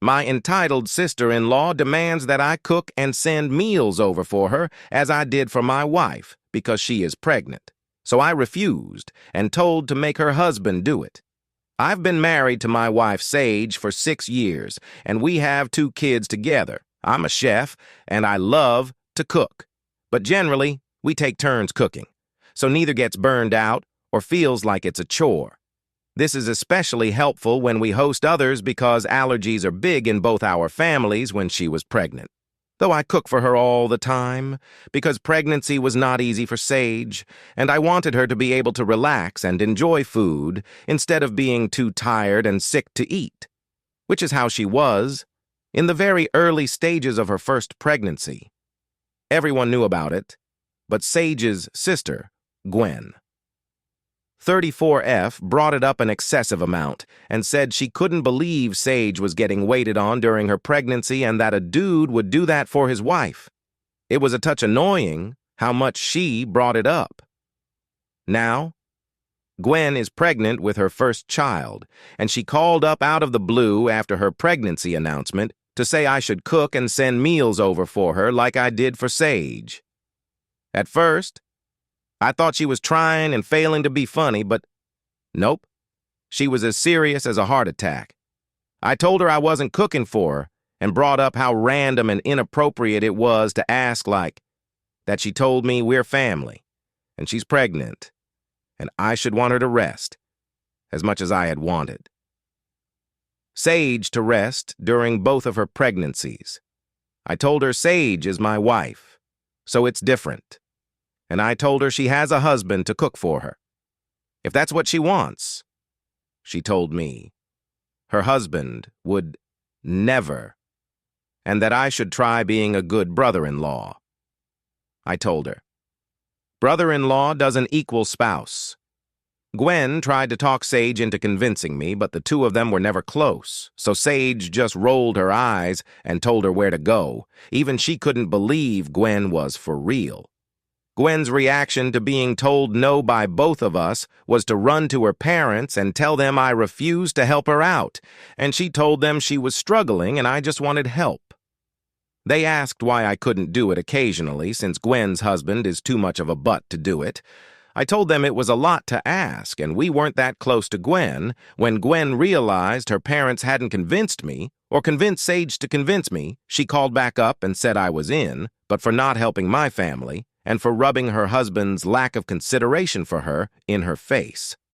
My entitled sister-in-law demands that I cook and send meals over for her, as I did for my wife, because she is pregnant. So I refused and told to make her husband do it. I've been married to my wife, Sage, for 6 years, and we have 2 kids together. I'm a chef, and I love to cook. But generally, we take turns cooking, so neither gets burned out or feels like it's a chore. This is especially helpful when we host others because allergies are big in both our families when she was pregnant. Though I cook for her all the time, because pregnancy was not easy for Sage, and I wanted her to be able to relax and enjoy food instead of being too tired and sick to eat, which is how she was in the very early stages of her first pregnancy. Everyone knew about it, but Sage's sister, Gwen. 34F brought it up an excessive amount and said she couldn't believe Sage was getting waited on during her pregnancy and that a dude would do that for his wife. It was a touch annoying how much she brought it up. Now, Gwen is pregnant with her first child, and she called up out of the blue after her pregnancy announcement to say I should cook and send meals over for her like I did for Sage. At first, I thought she was trying and failing to be funny, but nope. She was as serious as a heart attack. I told her I wasn't cooking for her and brought up how random and inappropriate it was to ask like that. She told me we're family and she's pregnant and I should want her to rest as much as I had wanted. Sage to rest during both of her pregnancies. I told her Sage is my wife, so it's different. And I told her she has a husband to cook for her. If that's what she wants, she told me, her husband would never, and that I should try being a good brother-in-law. I told her, brother-in-law doesn't equal spouse. Gwen tried to talk Sage into convincing me, but the 2 of them were never close, so Sage just rolled her eyes and told her where to go. Even she couldn't believe Gwen was for real. Gwen's reaction to being told no by both of us was to run to her parents and tell them I refused to help her out, and she told them she was struggling and I just wanted help. They asked why I couldn't do it occasionally since Gwen's husband is too much of a butt to do it. I told them it was a lot to ask and we weren't that close to Gwen. When Gwen realized her parents hadn't convinced me or convinced Sage to convince me, she called back up and said I was in, but for not helping my family, and for rubbing her husband's lack of consideration for her in her face.